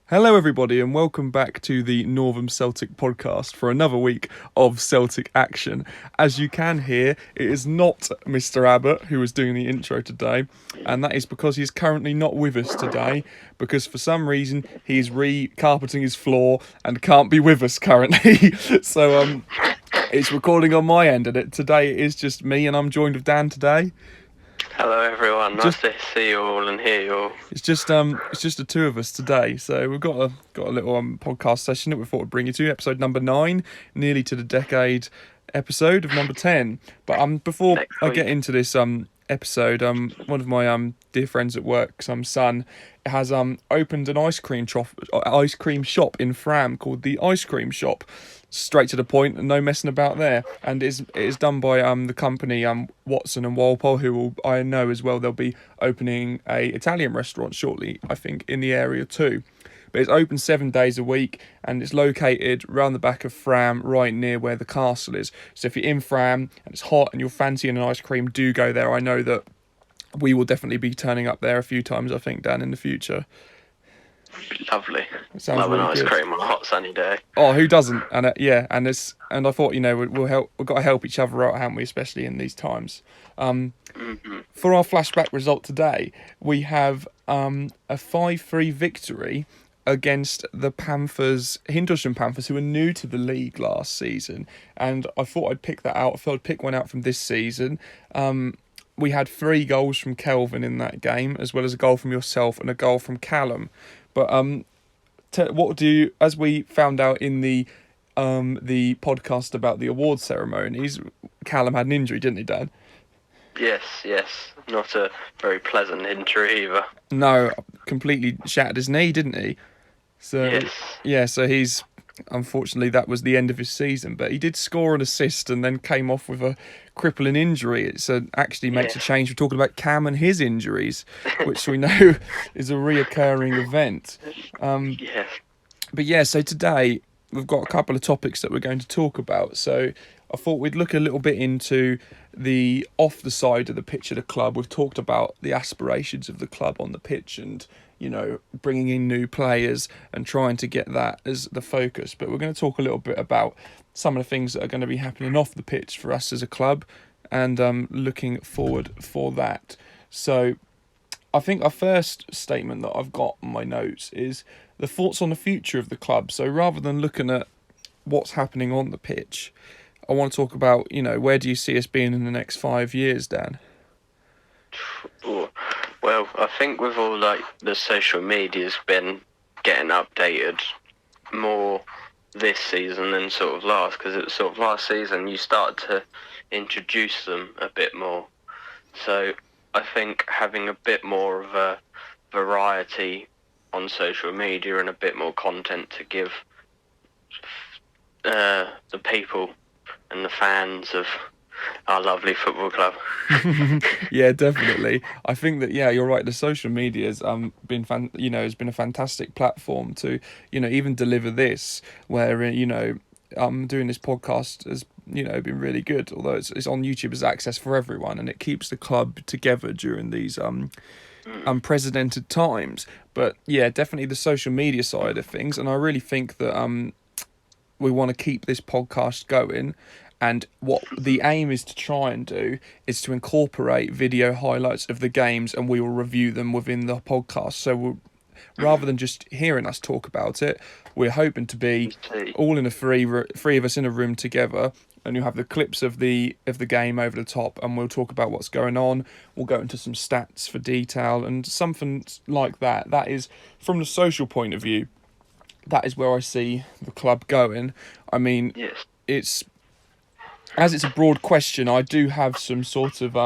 Hello, everybody, and welcome back to the Northern Celtic podcast for another week of Celtic action. As you can hear, it is not Mr. Abbott who is doing the intro today, and that is because he's currently not with us today, because for some reason he's re-carpeting his floor and can't be with us currently. So, it's recording on my end, and today it is just me, and I'm joined with Dan today. Hello everyone, nice to see you all and hear you all. It's just the two of us today, so we've got a little podcast session that we thought we'd bring you to, episode number 9, nearly to the decade episode of number 10. But before I get into this episode, one of my dear friends at work, son, has opened an ice cream shop in Fram called the Ice Cream Shop. Straight to the point, no messing about there, and it is done by the company Watson and Walpole, who I know as well. They'll be opening a Italian restaurant shortly, I think, in the area too. But it's open 7 days a week, and it's located round the back of Fram, right near where the castle is. So if you're in Fram and it's hot and you're fancying an ice cream, do go there. I know that we will definitely be turning up there a few times, I think, Dan, in the future. Lovely. Love an ice cream on a hot sunny day. Oh, who doesn't? And and I thought, we'll help. We've got to help each other out, haven't we? Especially in these times. For our flashback result today, we have a 5-3 victory against the Panthers, Hindlesham Panthers, who were new to the league last season. And I thought I'd pick that out. I thought I'd pick one out from this season. We had 3 goals from Kelvin in that game, as well as a goal from yourself and a goal from Callum. But as we found out in the podcast about the award ceremonies, Callum had an injury, didn't he, Dan? Yes. Not a very pleasant injury either. No, completely shattered his knee, didn't he? So yes. Yeah, so he's unfortunately that was the end of his season. But he did score an assist and then came off with a crippling injury. It actually makes a change. We're talking about Cam and his injuries, which we know is a reoccurring event. Yes. But yeah, so today we've got a couple of topics that we're going to talk about. So I thought we'd look a little bit into the off the side of the pitch of the club. We've talked about the aspirations of the club on the pitch and, bringing in new players and trying to get that as the focus. But we're going to talk a little bit about some of the things that are going to be happening off the pitch for us as a club and looking forward for that. So I think our first statement that I've got on my notes is the thoughts on the future of the club. So rather than looking at what's happening on the pitch, I want to talk about, where do you see us being in the next 5 years, Dan? Well, I think with all the social media's been getting updated more this season than sort of last, because it was sort of last season you started to introduce them a bit more. So I think having a bit more of a variety on social media and a bit more content to give the people and the fans of our lovely football club. Yeah, definitely. I think that you're right. The social media has been has been a fantastic platform to even deliver this. Where doing this podcast has been really good. Although it's on YouTube as access for everyone, and it keeps the club together during these unprecedented times. But yeah, definitely the social media side of things, and I really think that we want to keep this podcast going. And what the aim is to try and do is to incorporate video highlights of the games, and we will review them within the podcast. So rather than just hearing us talk about it, we're hoping to be all in three of us in a room together, and you'll have the clips of the game over the top, and we'll talk about what's going on. We'll go into some stats for detail and something like that. That is, from the social point of view, that is where I see the club going. I mean, yes. As it's a broad question, I do have some sort of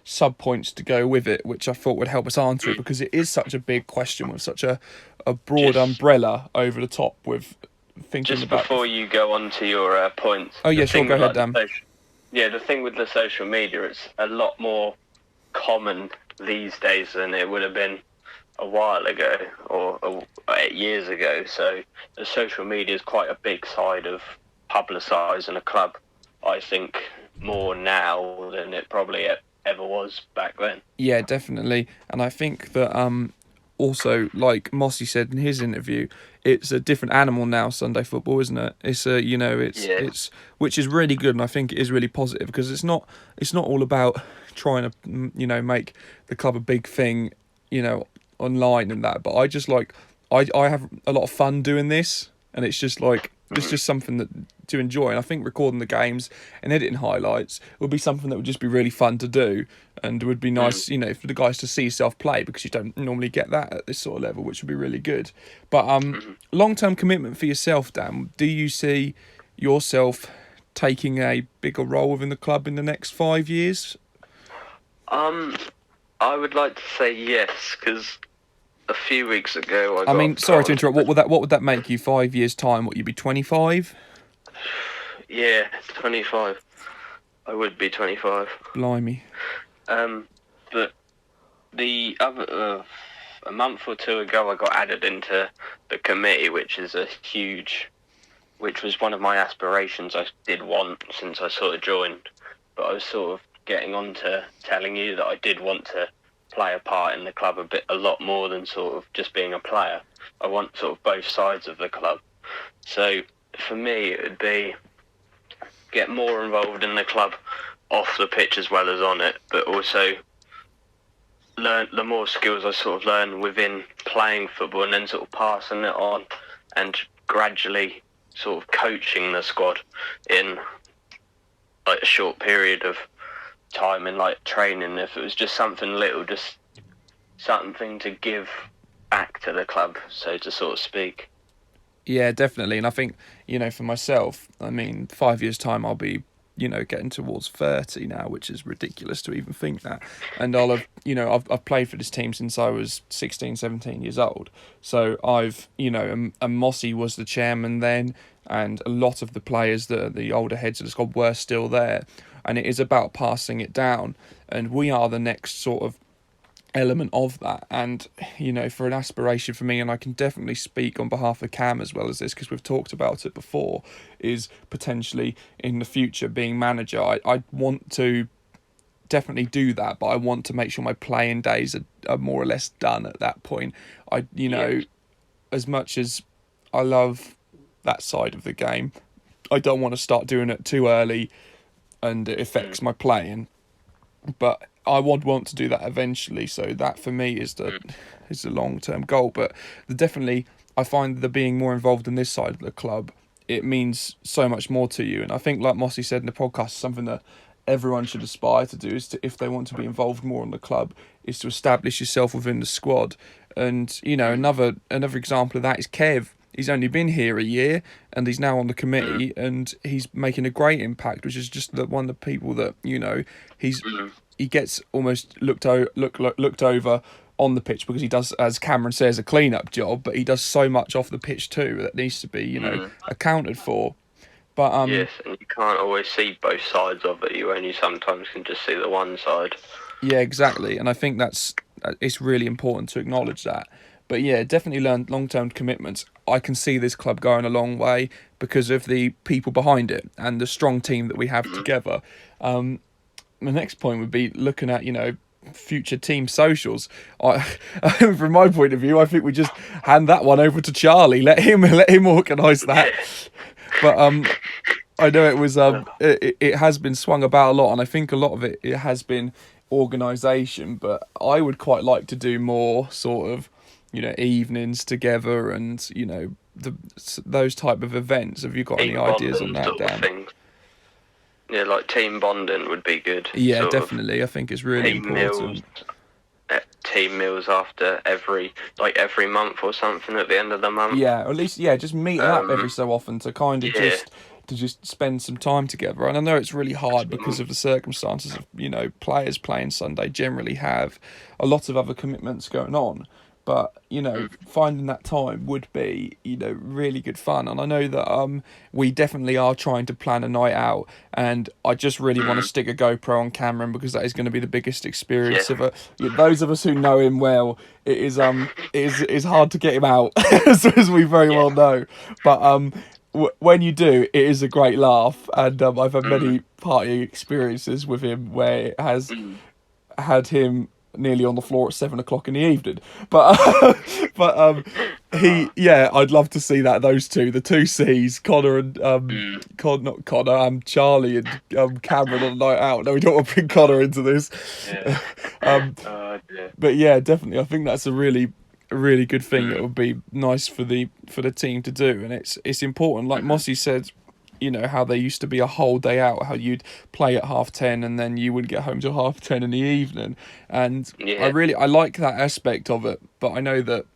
sub-points to go with it, which I thought would help us answer it, because it is such a big question with such a broad umbrella over the top with thinking just about... Just before you go on to your points... Oh, yeah, sure, go ahead, Dan. The thing with the social media, it's a lot more common these days than it would have been a while ago or 8 years ago. So the social media is quite a big side of publicising a club. I think more now than it probably ever was back then. Yeah, definitely. And I think that also, like Mossy said in his interview, it's a different animal now. Sunday football, isn't it? It's a Yeah. it's which is really good, and I think it is really positive because it's not all about trying to make the club a big thing, online and that. But I just like I have a lot of fun doing this, and it's just like it's just something that to enjoy. And I think recording the games and editing highlights would be something that would just be really fun to do, and would be nice, for the guys to see yourself play because you don't normally get that at this sort of level, which would be really good. But long-term commitment for yourself, Dan. Do you see yourself taking a bigger role within the club in the next 5 years? I would like to say yes, because a few weeks ago I mean, sorry to interrupt. What would that make you 5 years time? What, you'd be 25? Yeah, 25. I would be 25. Blimey. But the other a month or two ago, I got added into the committee, which was one of my aspirations. I did want since I sort of joined, but I was sort of getting on to telling you that I did want to play a part in the club a lot more than sort of just being a player. I want sort of both sides of the club. So for me, it would be get more involved in the club off the pitch as well as on it, but also learn the more skills I sort of learn within playing football and then sort of passing it on and gradually sort of coaching the squad in like a short period of time in like training. If it was just something little, just something to give back to the club, so to sort of speak. Yeah, definitely. And I think, for myself, I mean, 5 years time, I'll be, getting towards 30 now, which is ridiculous to even think that. And I'll have, I've played for this team since I was 16, 17 years old. So I've, and Mossy was the chairman then, and a lot of the players, the older heads of the squad were still there. And it is about passing it down. And we are the next sort of element of that. And for an aspiration for me, and I can definitely speak on behalf of Cam as well as this because we've talked about it before, is potentially in the future being manager. I want to definitely do that, but I want to make sure my playing days are more or less done at that point. As much as I love that side of the game, I don't want to start doing it too early and it affects my playing. But I would want to do that eventually, so that for me is the long-term goal. But definitely, I find that being more involved in this side of the club, it means so much more to you. And I think, like Mossy said in the podcast, something that everyone should aspire to do is to, if they want to be involved more in the club, is to establish yourself within the squad. And another example of that is Kev. He's only been here a year, and he's now on the committee, and he's making a great impact, which is just one of the people that he gets almost looked over on the pitch because he does, as Cameron says, a clean-up job, but he does so much off the pitch too that needs to be accounted for. But yes, and you can't always see both sides of it. You only sometimes can just see the one side. Yeah, exactly, and I think it's really important to acknowledge that. But yeah, definitely learn long-term commitments. I can see this club going a long way because of the people behind it and the strong team that we have together. The next point would be looking at, future team socials. From my point of view, I think we just hand that one over to Charlie. Let him organise that. But I know it was it has been swung about a lot, and I think a lot of it has been organisation. But I would quite like to do more sort of evenings together and those type of events. Have you got any ideas on that, Dan? Yeah, like team bonding would be good. Yeah, definitely. I think it's really important. Team meals after every month or something at the end of the month. Yeah, or at least just meeting up every so often to kind of just spend some time together. And I know it's really hard because of the circumstances of players playing Sunday generally have a lot of other commitments going on. But, finding that time would be, really good fun. And I know that we definitely are trying to plan a night out. And I just really want to stick a GoPro on Cameron because that is going to be the biggest experience of it. Those of us who know him well, it is hard to get him out, as we very well know. But when you do, it is a great laugh. And I've had many party experiences with him where it has had him nearly on the floor at 7 o'clock in the evening. But I'd love to see that, those two, the two C's, Connor and not Connor, Charlie and Cameron on a night out. No, we don't want to bring Connor into this. Yeah. But yeah, definitely, I think that's a really good thing that would be nice for the team to do, and it's important. Like Mossy said, you know, how there used to be a whole day out, how you'd play at 10:30 and then you wouldn't get home till 10:30 in the evening, and I like that aspect of it. But I know that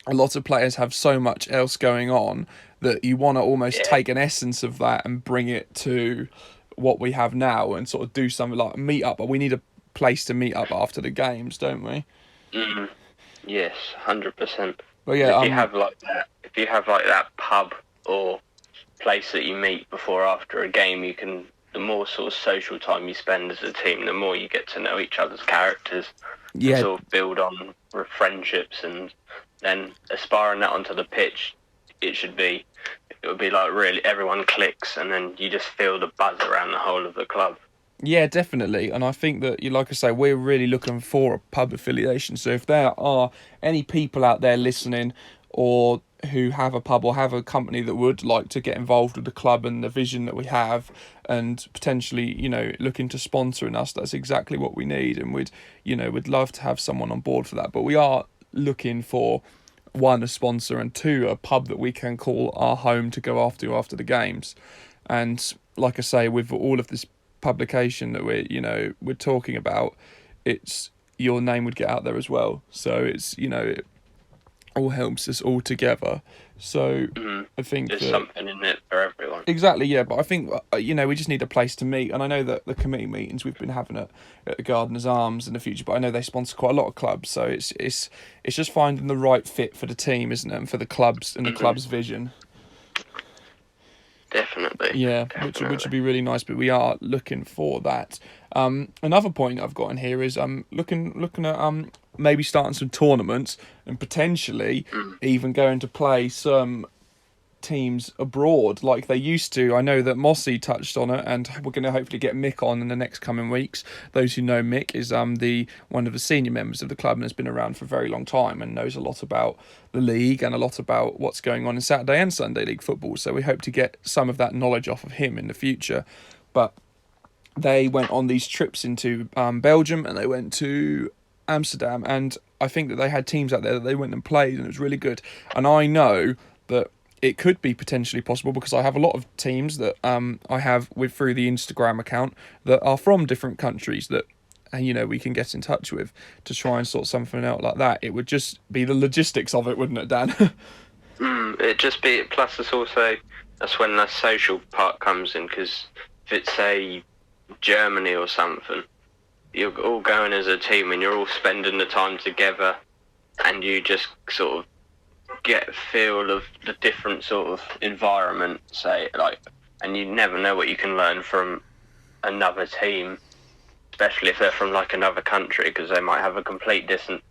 a lot of players have so much else going on that you want to almost take an essence of that and bring it to what we have now, and sort of do something like meet up. But we need a place to meet up after the games, don't we? Yes, 100%. But yeah, if you have like that pub or place that you meet before or after a game, you can, the more sort of social time you spend as a team, the more you get to know each other's characters, and sort of build on friendships, and then aspiring that onto the pitch. It would be like really everyone clicks, and then you just feel the buzz around the whole of the club. Yeah, definitely. And I think that, like I say, we're really looking for a pub affiliation. So if there are any people out there listening, or who have a pub or have a company that would like to get involved with the club and the vision that we have, and potentially, you know, looking to sponsoring us, that's exactly what we need. And we'd love to have someone on board for that. But we are looking for, one, a sponsor, and two, a pub that we can call our home to go after the games. And like I say, with all of this publication that we're talking about, it's your name would get out there as well. So it's, it all helps us all together. So I think there's something in it for everyone. Exactly, yeah. But I think we just need a place to meet, and I know that the committee meetings we've been having at the Gardeners Arms in the future, but I know they sponsor quite a lot of clubs, so it's just finding the right fit for the team, isn't it, and for the clubs and the club's vision. Definitely. Yeah, definitely. Which would be really nice, but we are looking for that. Another point I've got in here is looking at maybe starting some tournaments, and potentially even going to play some teams abroad like they used to. I know that Mossy touched on it, and we're going to hopefully get Mick on in the next coming weeks. Those who know Mick is one of the senior members of the club and has been around for a very long time and knows a lot about the league and a lot about what's going on in Saturday and Sunday league football. So we hope to get some of that knowledge off of him in the future. But they went on these trips into Belgium, and they went to Amsterdam, and I think that they had teams out there that they went and played, and it was really good. And I know that it could be potentially possible, because I have a lot of teams that I have through the Instagram account that are from different countries that we can get in touch with to try and sort something out like that. It would just be the logistics of it, wouldn't it, Dan? It'd just be, plus it's also, that's when the social part comes in, because if it's, say, Germany or something, you're all going as a team and you're all spending the time together, and you just sort of get a feel of the different sort of environment, and you never know what you can learn from another team, especially if they're from like another country, because they might have a complete different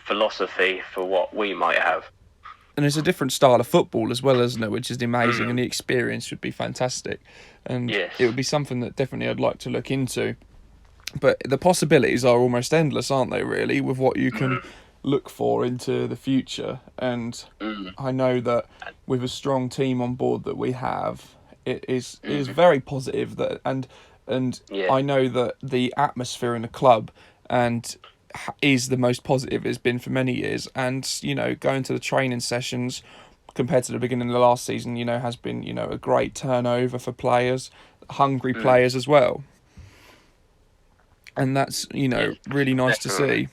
philosophy for what we might have. And it's a different style of football as well, isn't it? Which is amazing, and the experience would be fantastic. And it would be something that definitely I'd like to look into. But the possibilities are almost endless, aren't they, really, with what you can look for into the future. And I know that with a strong team on board that we have, it is very positive, that and I know that the atmosphere in the club is the most positive it's been for many years. And going to the training sessions compared to the beginning of the last season, has been a great turnover for players, hungry players as well. And that's really nice to see.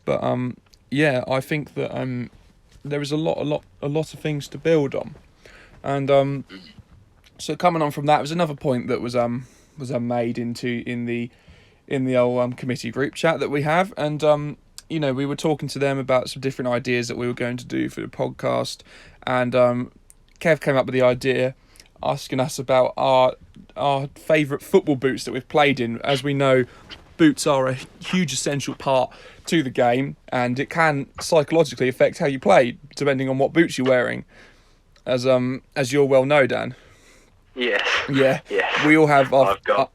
But I think that there is a lot of things to build on. And so coming on from that, was another point that was made in the old committee group chat that we have. And we were talking to them about some different ideas that we were going to do for the podcast, and Kev came up with the idea asking us about our favourite football boots that we've played in. As we know, boots are a huge essential part to the game, and it can psychologically affect how you play depending on what boots you're wearing, as you'll well know, Dan. Yes. Yeah. We all have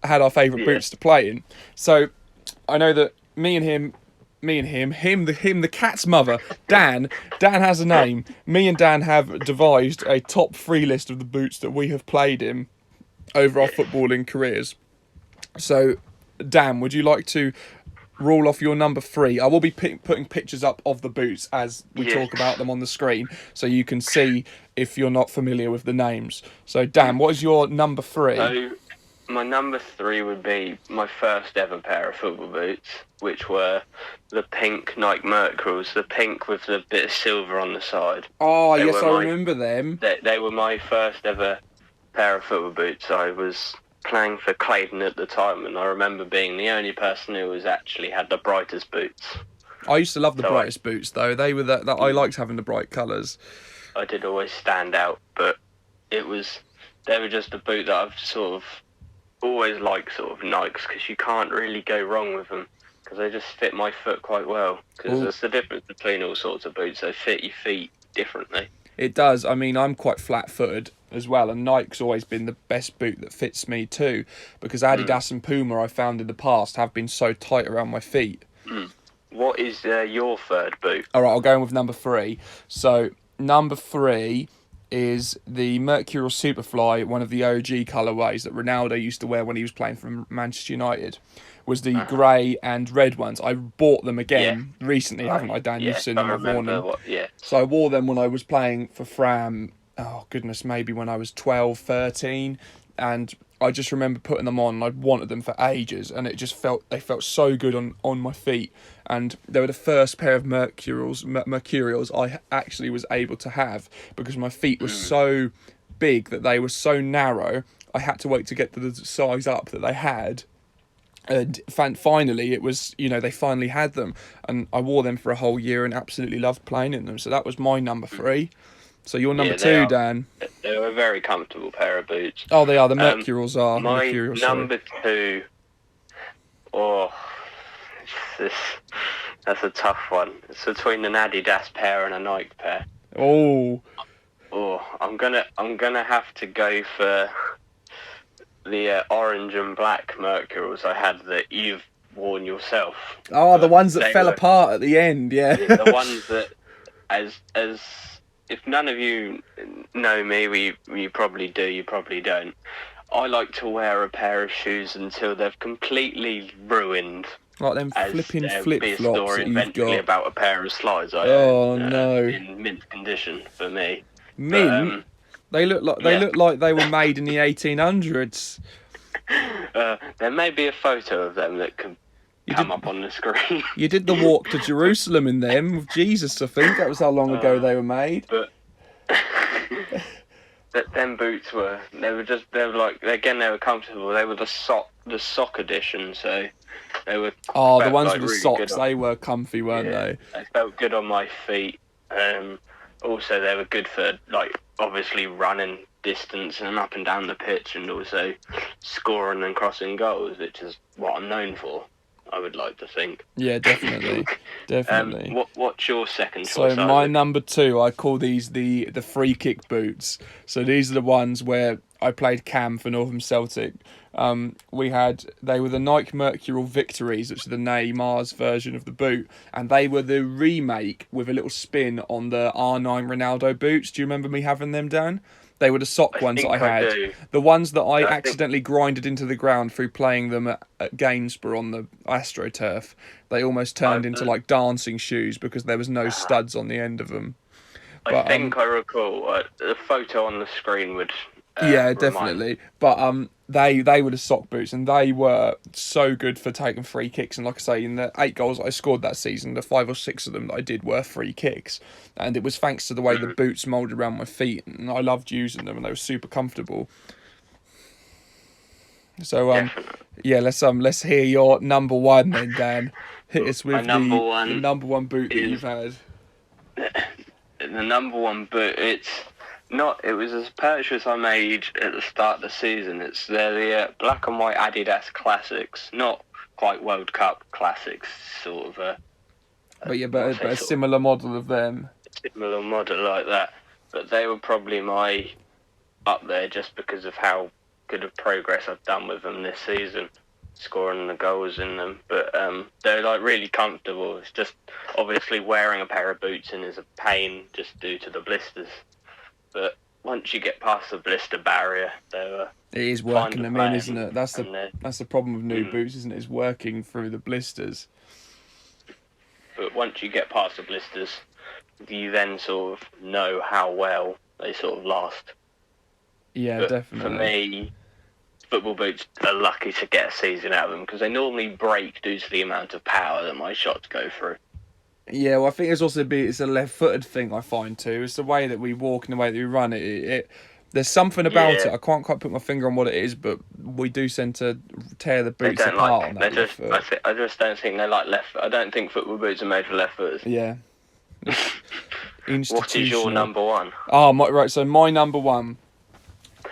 had our favourite boots to play in. So I know that the cat's mother, Dan has a name. Me and Dan have devised a top 3 list of the boots that we have played in over our footballing careers. So, Dan, would you like to rule off your number 3? I will be putting pictures up of the boots as we talk about them on the screen, so you can see if you're not familiar with the names. So, Dan, what is your number 3? So, my number 3 would be my first ever pair of football boots, which were the pink Nike Mercurials, the pink with the bit of silver on the side. Oh, yes, I remember them. They were my first ever pair of football boots. I was playing for Claydon at the time, and I remember being the only person who actually had the brightest boots. I used to love the brightest boots, though. They were that I liked having the bright colours. I did always stand out, but they were just a boot that I've sort of always liked, sort of Nikes, because you can't really go wrong with them, because they just fit my foot quite well. Because there's the difference between all sorts of boots; they fit your feet differently. It does. I mean, I'm quite flat-footed as well, and Nike's always been the best boot that fits me too, because Adidas and Puma I found in the past have been so tight around my feet. What is your third boot? All right, I'll go in with number 3. So number 3 is the Mercurial Superfly, one of the OG colourways that Ronaldo used to wear when he was playing for Manchester United. Was the grey and red ones. I bought them again recently, haven't I, Dan? You've seen them, I've worn them. So I wore them when I was playing for Fram, oh goodness, maybe when I was 12, 13. And I just remember putting them on, and I'd wanted them for ages, and they felt so good on my feet. And they were the first pair of Mercurials I actually was able to have, because my feet were so big that they were so narrow, I had to wait to get to the size up that they had. And finally, it was, they finally had them. And I wore them for a whole year and absolutely loved playing in them. So that was my number 3. So you're number 2, Dan. They were a very comfortable pair of boots. Oh, they are. The Mercurials are. My Mercurials, number 2... Oh, that's a tough one. It's between an Adidas pair and a Nike pair. Oh, I'm gonna have to go for the orange and black Mercurials I had that you've worn yourself. Oh, the ones that fell apart at the end, yeah. The ones that, as if none of you know me, you probably do, you probably don't. I like to wear a pair of shoes until they've completely ruined. Like them flipping flip-flops that you've eventually got. About a pair of slides I own, no. in mint condition for me. Mint? They look like they were made in the 1800s. There may be a photo of them that could come up on the screen. You did the walk to Jerusalem in them with Jesus, I think. That was how long ago they were made. But them boots they were comfortable. They were the sock edition, so they were. Oh, the ones with the socks, they were comfy, weren't they? They felt good on my feet. Also, they were good for, obviously running distance and up and down the pitch, and also scoring and crossing goals, which is what I'm known for, I would like to think. Yeah, definitely. What's your second choice? So my number 2, I call these the free kick boots. So these are the ones where I played cam for Northern Celtic. They were the Nike Mercurial Victories, which are the Neymar's version of the boot, and they were the remake with a little spin on the R9 Ronaldo boots. Do you remember me having them, Dan? They were the sock ones that I had. Do. The ones that I accidentally grinded into the ground through playing them at Gainsborough on the AstroTurf. They almost turned into dancing shoes because there was no studs on the end of them. I think I recall the photo on the screen would. Yeah, definitely. But they were the sock boots, and they were so good for taking free kicks. And like I say, in the 8 goals I scored that season, the 5 or 6 of them that I did were free kicks. And it was thanks to the way the boots moulded around my feet, and I loved using them, and they were super comfortable. So let's hear your number 1 then, Dan. Hit us with the number 1 boot that you've had. The number 1 boot, it was a purchase I made at the start of the season. They're the black and white Adidas Classics, not quite World Cup Classics, sort of but a similar model of them. Similar model like that, but they were probably up there just because of how good of progress I've done with them this season. scoring the goals in them, but they're like really comfortable. It's just obviously wearing a pair of boots in is a pain just due to the blisters. But once you get past the blister barrier, they're It is fine working to them play in, isn't it? That's and the problem with new Mm. boots, isn't it? It's working through the blisters. But once you get past the blisters, you then sort of know how well they sort of last. Yeah, But definitely. for me, football boots are lucky to get a season out of them because they normally break due to the amount of power that my shots go through. Yeah, well, I think it's a left-footed thing. I find too. It's the way that we walk and the way that we run. There's something about it. Yeah. I can't quite put my finger on what it is, but we do tend to tear the They boots don't apart like. on They that just. left foot. I just don't think they like left. I don't think football boots are made for left footers. Yeah. What is your number one? Oh, right. So my number one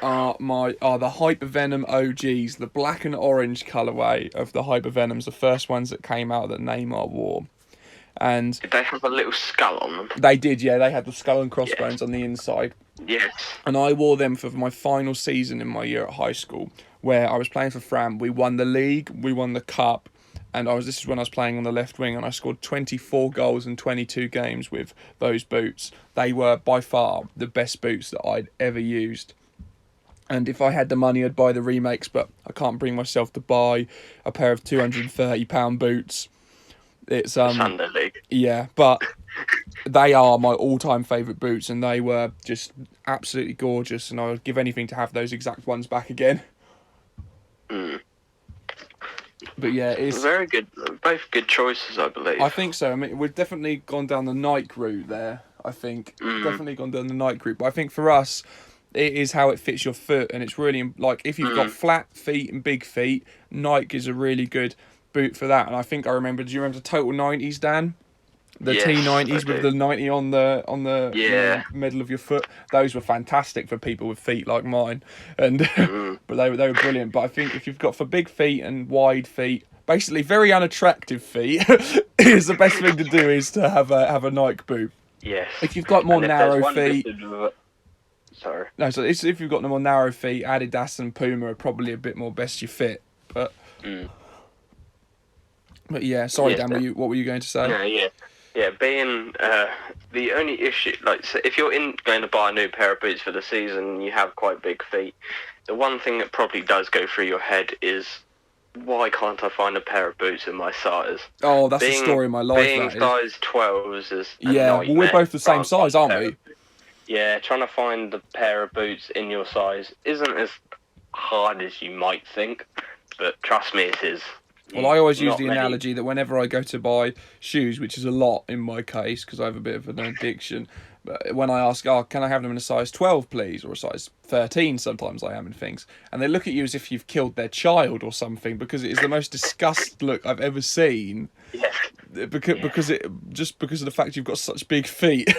are the Hypervenom OGs, the black and orange colourway of the Hypervenoms, the first ones that came out that Neymar wore. And Did they have a little skull on them? they did, yeah. They had the skull and crossbones on the inside. Yes. And I wore them for my final season in my year at high school, where I was playing for Fram. We won the league, we won the cup, and this is when I was playing on the left wing, and I scored 24 goals in 22 games with those boots. They were by far the best boots that I'd ever used. And if I had the money, I'd buy the remakes, but I can't bring myself to buy a pair of £230 boots. It's Sunday League. yeah, but they are my all-time favourite boots, and they were just absolutely gorgeous, and I would give anything to have those exact ones back again. Mm. But yeah, it's Very good. Both good choices, I believe. I think so. I mean, we've definitely gone down the Nike route there. I think definitely gone down the Nike route, but I think for us, it is how it fits your foot, and it's really like if you've got flat feet and big feet, Nike is a really good boot for that. And I think I remember. Do you remember the Total 90s, Dan? The Yes, T90s I with do. the 90 on the Yeah. middle of your foot. Those were fantastic for people with feet like mine, and but they were brilliant. But I think if you've got for big feet and wide feet, basically very unattractive feet, is the best thing to do is to have a Nike boot. Yes. If you've got more And if narrow there's one feet, sorry. no, so if you've got the more narrow feet, Adidas and Puma are probably a bit more best you fit. But yeah, sorry, Yes, Dan, what were you going to say? Yeah. Being the only issue, like, so if you're going to buy a new pair of boots for the season, and you have quite big feet. The one thing that probably does go through your head is, why can't I find a pair of boots in my size? Oh, that's the story of my life. Being That is. size 12s is a Yeah, well, we're nightmare. both the same Trying to size, find aren't a we? pair of- Yeah, trying to find a pair of boots in your size isn't as hard as you might think, but trust me, it is. Well, I always use Not the many- analogy that whenever I go to buy shoes, which is a lot in my case because I have a bit of an addiction, but when I ask, can I have them in a size 12, please, or a size 13, sometimes I am in things, and they look at you as if you've killed their child or something because it is the most disgust look I've ever seen. Yeah. Because of the fact you've got such big feet.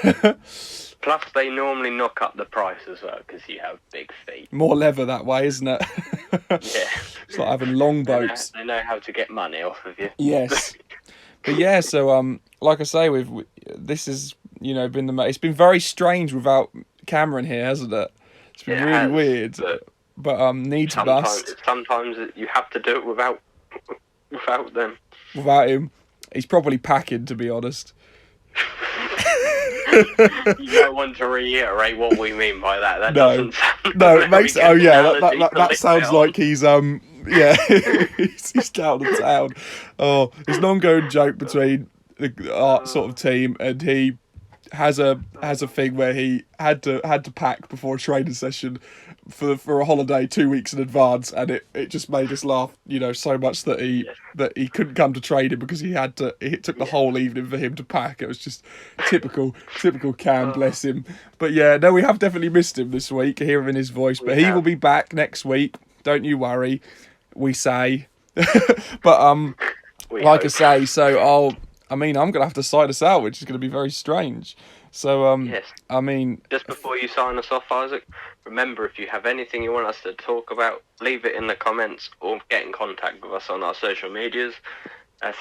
Plus, they normally knock up the price as well because you have big feet. More leather that way, isn't it? Yeah. It's like having long boats. They know how to get money off of you. Yes. But yeah, so like I say, this has been it's been very strange without Cameron here, hasn't it? It's been It really has, weird. But needs must. Sometimes you have to do it without them. Without him, he's probably packing, to be honest. You don't want to reiterate what we mean by that. That No. doesn't sound No, a it makes. very Oh good yeah, analogy to that live sounds on. like he's yeah, he's down the town. Oh, there's an ongoing joke between the art sort of team, and he has a thing where he had to pack before a training session for a holiday 2 weeks in advance, and it just made us laugh, so much that he couldn't come to training because it took the whole evening for him to pack. It was just typical Cam, bless him. But yeah, no, we have definitely missed him this week, hearing his voice, but he will be back next week. Don't you worry, we say. But We like I hope. say, so I'm gonna have to side us out, which is gonna be very strange. So Yes. I mean, Just before you sign us off, Isaac, remember, if you have anything you want us to talk about, leave it in the comments or get in contact with us on our social medias.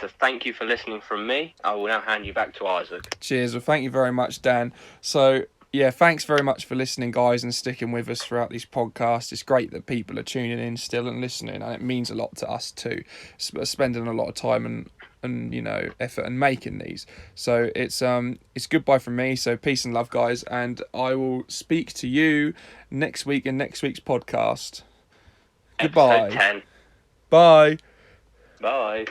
So thank you for listening from me. I will now hand you back to Isaac. cheers. Well, thank you very much, Dan. So yeah, thanks very much for listening, guys, and sticking with us throughout these podcasts. It's great that people are tuning in still and listening, and it means a lot to us too, spending a lot of time and effort and making these. So it's goodbye from me. So peace and love, guys, and I will speak to you next week in next week's podcast. Goodbye. Episode 10. Bye. Bye.